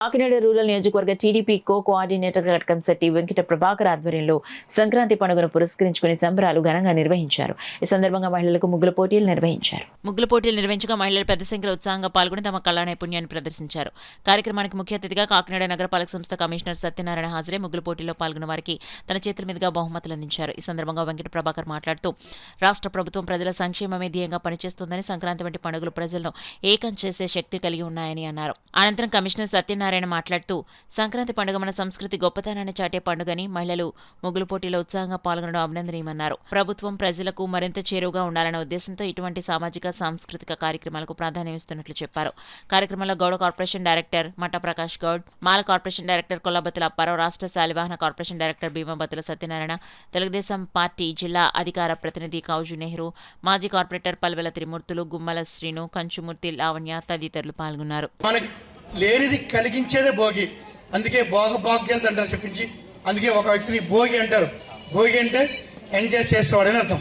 Kakinada rural నియోజకవర్గ TDP coordinator Katakamsetti Venkata Prabhakar ఆధ్వర్యంలో సంక్రాంతి పండుగను పురస్కరించుకుని సంబరాలు ఘనంగా నిర్వహించారు. ఈ సందర్భంగా మహిళలకు ముగ్గుల పోటీలు నిర్వహించగా మహిళలు పెద్ద సంఖ్యలో ఉత్సాహంగా పాల్గొని తమ కళా నైపుణ్యాన్ని ప్రదర్శించారు. కార్యక్రమానికి ముఖ్య అతిథిగా కాకినాడ నగరపాలక సంస్థ కమిషనర్ సత్యనారాయణ హాజరై ముగ్గుల పోటీల్లో పాల్గొన్న వారికి తన చేతుల మీదుగా బహుమతులు అందించారు. ఈ సందర్భంగా వెంకట ప్రభాకర్ మాట్లాడుతూ రాష్ట్ర ప్రభుత్వం ప్రజల సంక్షేమమే ధ్యేయంగా పనిచేస్తుందని, సంక్రాంతి వంటి పండుగలు ప్రజలను ఏకం చేసే శక్తి కలిగి ఉన్నాయని అన్నారు. అనంతరం కమిషనర్ సత్యనారాయణ మాట్లాడుతూ సంక్రాంతి పండుగ మన సంస్కృతి గొప్పతనాన్ని చాటే పండుగని, మహిళలు ముగ్గులు పోటీలో ఉత్సాహంగా పాల్గొనడం అభినందనీయమన్నారు. ప్రభుత్వం ప్రజలకు మరింత చేరువుగా ఉండాలన్న ఉద్దేశంతో ఇటువంటి సామాజిక సాంస్కృతిక కార్యక్రమాలకు ప్రాధాన్యం ఇస్తున్నట్లు చెప్పారు. కార్యక్రమంలో Gowda corporation director Matta Prakash Goud, Mala corporation director Kollabathula Apparao, రాష్ట్ర Shalivahana corporation director Bheemabathula Satyanarayana, Telugu Desam party జిల్లా అధికార ప్రతినిధి కౌజు నెహ్రూ, మాజీ కార్పొరేటర్ పల్వెల త్రిమూర్తులు, గుమ్మల శ్రీను, కంచుమూర్తి, లావణ్య తదితరులు పాల్గొన్నారు. లేనిది కలిగించేదే భోగి, అందుకే భోగభాగ్యాలు అంటారు చెప్పించి, అందుకే ఒక వ్యక్తిని భోగి అంటారు. భోగి అంటే ఎంజాయ్ చేసేవాడని అర్థం.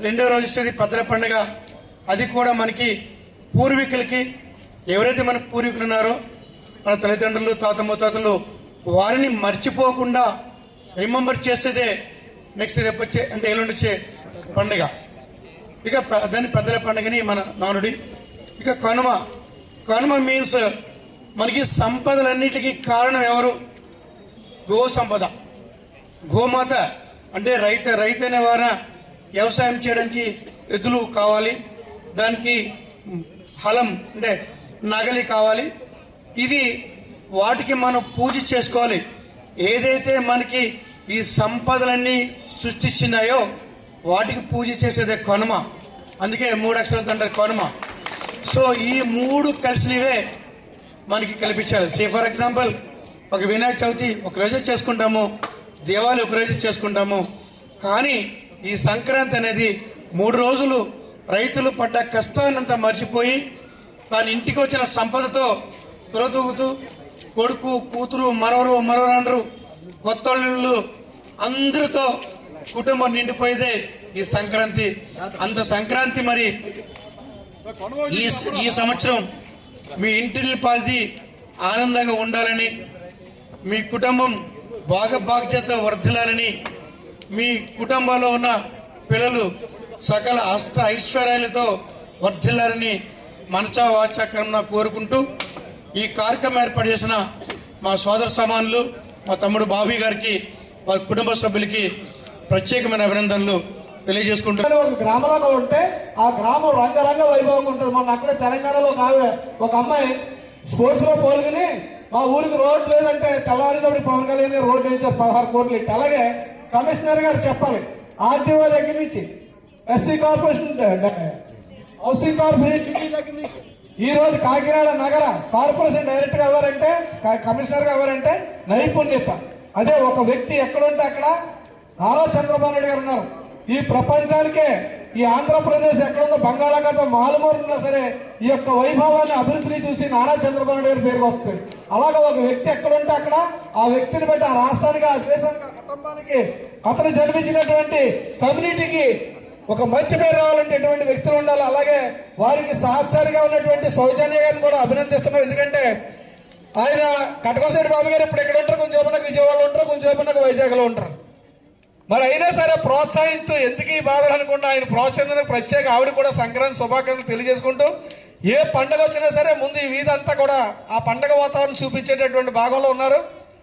రెండో రోజు వచ్చేది పెద్దల పండుగ. అది కూడా మనకి పూర్వీకులకి, ఎవరైతే మన పూర్వీకులు ఉన్నారో మన తల్లిదండ్రులు, తాత ముత్తాతలు, వారిని మర్చిపోకుండా రిమెంబర్ చేసేదే నెక్స్ట్ రేపు వచ్చే అంటే ఎల్లుండి వచ్చే పండుగ. ఇక దాన్ని పెద్దల పండుగని మన నానుడి. ఇక కనుమ మీన్స్ మనకి సంపదలన్నిటికీ కారణం ఎవరు? గో సంపద, గోమాత. అంటే రైతు అనేవారు వ్యవసాయం చేయడానికి ఎద్దులు కావాలి, దానికి హలం అంటే నగలి కావాలి. ఇవి వాటికి మనం పూజ చేసుకోవాలి. ఏదైతే మనకి ఈ సంపదలన్నీ సృష్టించినాయో వాటికి పూజ చేసేదే కనుమ. అందుకే 3 అక్షరాలతో అంటారు కనుమ. సో ఈ 3 కలిసినవే మనకి కల్పించాలి. సే ఫర్ ఎగ్జాంపుల్, ఒక వినాయక చవితి ఒక రోజే చేసుకుంటాము, దీపావళి ఒక రోజే చేసుకుంటాము. కానీ ఈ సంక్రాంతి అనేది 3 రోజులు రైతులు పడ్డ కష్టాన్నంతా మర్చిపోయి తన ఇంటికి వచ్చిన సంపదతో త్వరతూగుతూ కొడుకు, కూతురు, మనవరాండ్రు, కొత్తళ్ళు అందరితో కుటుంబం నిండిపోయేదే ఈ సంక్రాంతి. అంత సంక్రాంతి మరి ఈ సంవత్సరం మీ ఇంటిని పాది ఆనందంగా ఉండాలని, మీ కుటుంబం భాగభాగ్యత వర్ధిల్లాలని, మీ కుటుంబంలో ఉన్న పిల్లలు సకల అష్ట ఐశ్వర్యాలతో వర్ధిల్లాలని మనసా వాచా కర్మన కోరుకుంటూ ఈ కార్యక్రమం ఏర్పాటు చేసిన మా సోదర సమానులు, మా తమ్ముడు బాబీ గారికి, వారి కుటుంబ సభ్యులకి ప్రత్యేకమైన అభినందనలు తెలియజేసుకుంటారు. ఒక గ్రామంలో ఉంటే ఆ గ్రామం రంగరంగ వైభవంగా ఉంటుంది. మొన్న అక్కడే తెలంగాణలో ఒక అమ్మాయి స్పోర్ట్స్ లో పాల్గొని మా ఊరికి రోడ్ లేదంటే తెల్లవారినప్పుడు పవన్ కళ్యాణ్ రోడ్డు వేయించారు 16 కోట్లు ఇట్టి. అలాగే కమిషనర్ గారు చెప్పాలి, ఆర్టీఓ దగ్గర నుంచి ఎస్సీ కార్పొరేషన్, హౌసింగ్ కార్పొరేషన్ దగ్గర నుంచి ఈ రోజు కాకినాడ నగర కార్పొరేషన్ డైరెక్టర్ గా ఎవరంటే, కమిషనర్ గా ఎవరంటే నైపుణ్యత. అదే ఒక వ్యక్తి ఎక్కడుంటే అక్కడ నారా చంద్రబాబు నాయుడు గారు ఉన్నారు. ఈ ప్రపంచానికే ఈ ఆంధ్రప్రదేశ్ ఎక్కడుందో బంగాళాఖాతం మారుమూరున్నా సరే ఈ యొక్క వైభవాన్ని, అభివృద్ధిని చూసి నారా చంద్రబాబు నాయుడు గారి పేరు వస్తుంది. అలాగే ఒక వ్యక్తి ఎక్కడుంటే అక్కడ ఆ వ్యక్తిని బట్టి ఆ రాష్ట్రానికి, ఆ దేశానికి, ఆ కుటుంబానికి, అతను జన్మించినటువంటి కమ్యూనిటీకి ఒక మంచి పేరు రావాలంటే ఎటువంటి వ్యక్తులు ఉండాలి. అలాగే వారికి సహచారిగా ఉన్నటువంటి సౌజన్య గారిని కూడా అభినందిస్తున్నాం. ఎందుకంటే ఆయన కటకశెట్టి బాబు గారు ఇప్పుడు ఇక్కడ ఉంటారు, కొంచెం సేపు విజయవాడలో ఉంటారు, కొంచెం సేపు వైజాగ్లో ఉంటారు. మరి అయినా సరే ప్రోత్సహిస్తూ ఎందుకు ఈ బాధలు అనుకుంటా ఆయన ప్రోత్సహించడానికి ప్రత్యేక ఆవిడ కూడా సంక్రాంతి శుభాకాంక్షలు తెలియజేసుకుంటూ, ఏ పండుగ వచ్చినా సరే ముందు ఈ వీధి అంతా కూడా ఆ పండుగ వాతావరణం చూపించేటటువంటి భాగంలో ఉన్నారు.